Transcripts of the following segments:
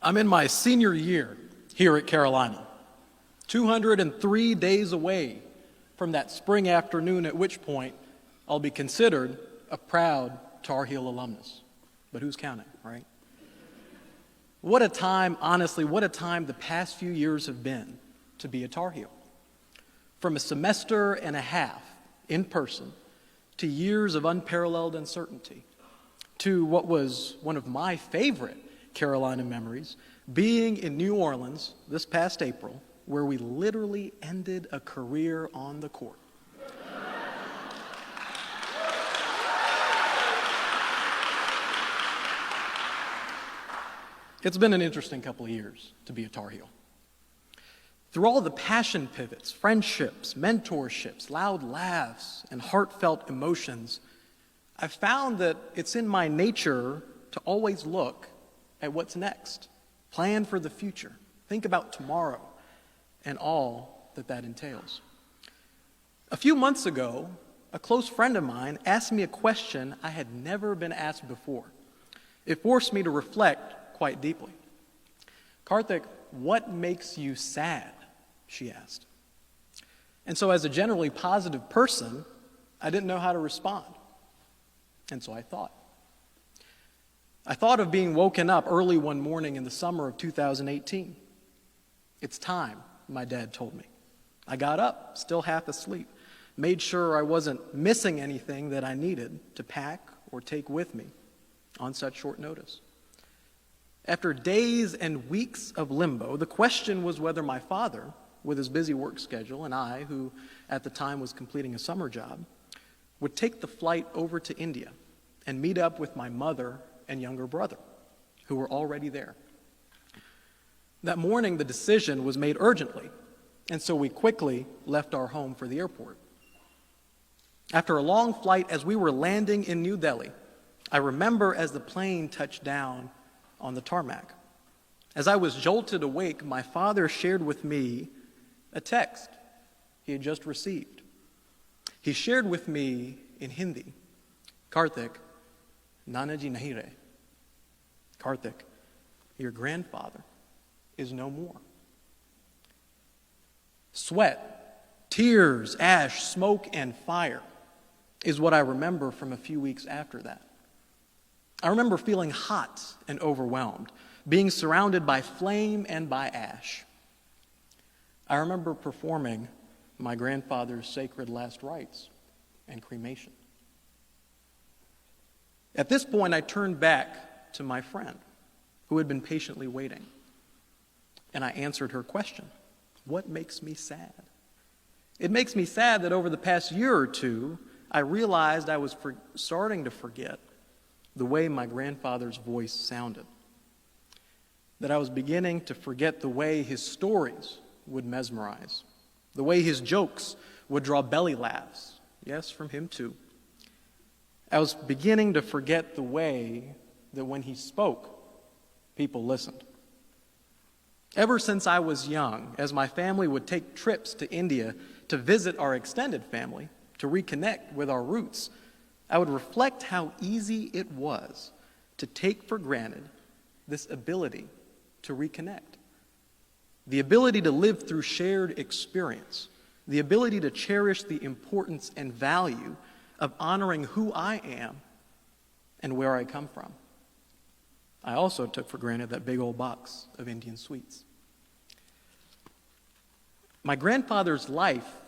I'm in my senior year here at Carolina, 203 days away from that spring afternoon at which point I'll be considered a proud Tar Heel alumnus. But who's counting, right? What a time, honestly, what a time the past few years have been to be a Tar Heel. From a semester and a half in person to years of unparalleled uncertainty, to what was one of my favorite Carolina memories, being in New Orleans this past April, where we literally ended a career on the court. It's been an interesting couple of years to be a Tar Heel. Through all the passion pivots, friendships, mentorships, loud laughs, and heartfelt emotions, I've found that it's in my nature to always look at what's next, plan for the future, think about tomorrow, and all that that entails. A few months ago, a close friend of mine asked me a question I had never been asked before. It forced me to reflect quite deeply. "Kartik, what makes you sad?" she asked. And so as a generally positive person, I didn't know how to respond. And so I thought. I thought of being woken up early one morning in the summer of 2018. "It's time," my dad told me. I got up, still half asleep, made sure I wasn't missing anything that I needed to pack or take with me on such short notice. After days and weeks of limbo, the question was whether my father, with his busy work schedule, and I, who at the time was completing a summer job, would take the flight over to India and meet up with my mother and younger brother, who were already there. That morning, the decision was made urgently, and so we quickly left our home for the airport. After a long flight, as we were landing in New Delhi, I remember as the plane touched down on the tarmac. As I was jolted awake, my father shared with me a text he had just received. He shared with me in Hindi, "Kartik, Nanaji nahi rahe. Kartik, your grandfather is no more." Sweat, tears, ash, smoke, and fire is what I remember from a few weeks after that. I remember feeling hot and overwhelmed, being surrounded by flame and by ash. I remember performing my grandfather's sacred last rites and cremation. At this point, I turned back to my friend, who had been patiently waiting, and I answered her question. What makes me sad? It makes me sad that over the past year or two, I realized I was starting to forget the way my grandfather's voice sounded. That I was beginning to forget the way his stories would mesmerize, the way his jokes would draw belly laughs, yes, from him too. I was beginning to forget the way that when he spoke, people listened. Ever since I was young, as my family would take trips to India to visit our extended family, to reconnect with our roots, I would reflect how easy it was to take for granted this ability to reconnect. The ability to live through shared experience, the ability to cherish the importance and value of honoring who I am and where I come from. I also took for granted that big old box of Indian sweets. My grandfather's life,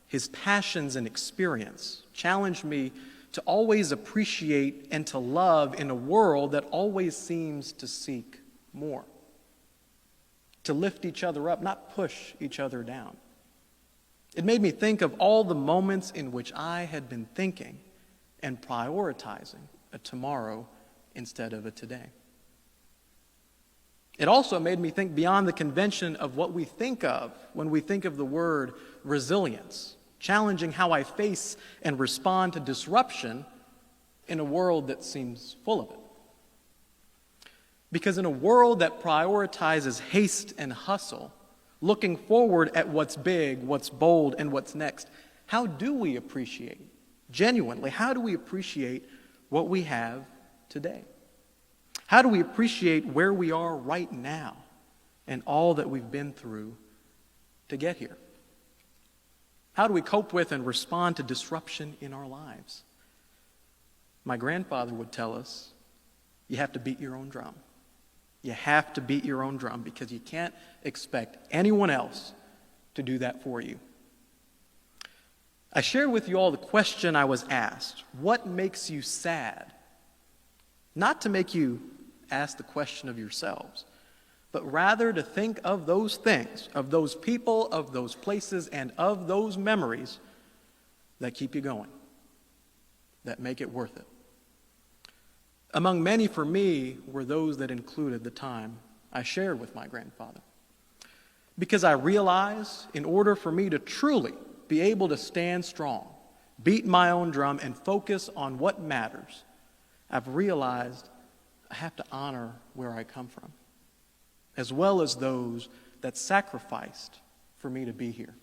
his passions and experience, challenged me to always appreciate and to love in a world that always seems to seek more. To lift each other up, not push each other down. It made me think of all the moments in which I had been thinking and prioritizing a tomorrow instead of a today. It also made me think beyond the convention of what we think of when we think of the word resilience, challenging how I face and respond to disruption in a world that seems full of it. Because in a world that prioritizes haste and hustle, looking forward at what's big, what's bold, and what's next, how do we appreciate, genuinely, how do we appreciate what we have today? How do we appreciate where we are right now and all that we've been through to get here? How do we cope with and respond to disruption in our lives? My grandfather would tell us, you have to beat your own drum. You have to beat your own drum because you can't expect anyone else to do that for you. I shared with you all the question I was asked, what makes you sad? Not to make you ask the question of yourselves, but rather to think of those things, of those people, of those places, and of those memories that keep you going, that make it worth it. Among many for me were those that included the time I shared with my grandfather. Because I realized in order for me to truly be able to stand strong, beat my own drum, and focus on what matters, I've realized I have to honor where I come from, as well as those that sacrificed for me to be here.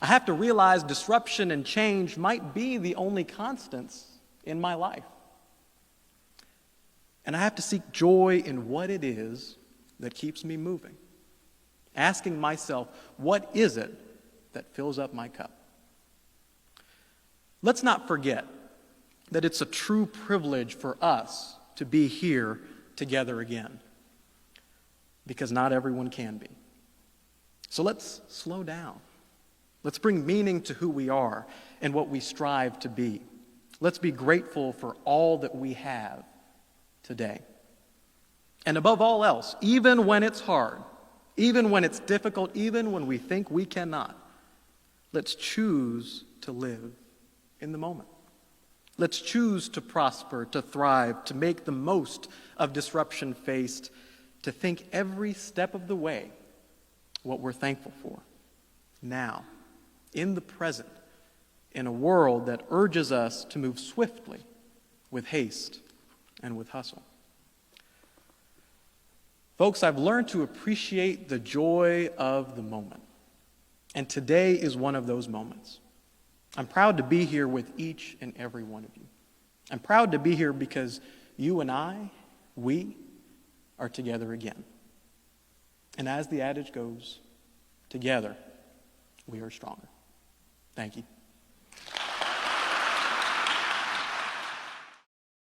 I have to realize disruption and change might be the only constants in my life. And I have to seek joy in what it is that keeps me moving, asking myself, what is it that fills up my cup? Let's not forget that it's a true privilege for us to be here together again, because not everyone can be. So let's slow down. Let's bring meaning to who we are and what we strive to be. Let's be grateful for all that we have today. And above all else, even when it's hard, even when it's difficult, even when we think we cannot, let's choose to live in the moment. Let's choose to prosper, to thrive, to make the most of disruption faced, to think every step of the way what we're thankful for. Now, in the present, in a world that urges us to move swiftly with haste and with hustle. Folks, I've learned to appreciate the joy of the moment. And today is one of those moments. I'm proud to be here with each and every one of you. I'm proud to be here because you and we are together again. And as the adage goes, together we are stronger. Thank you.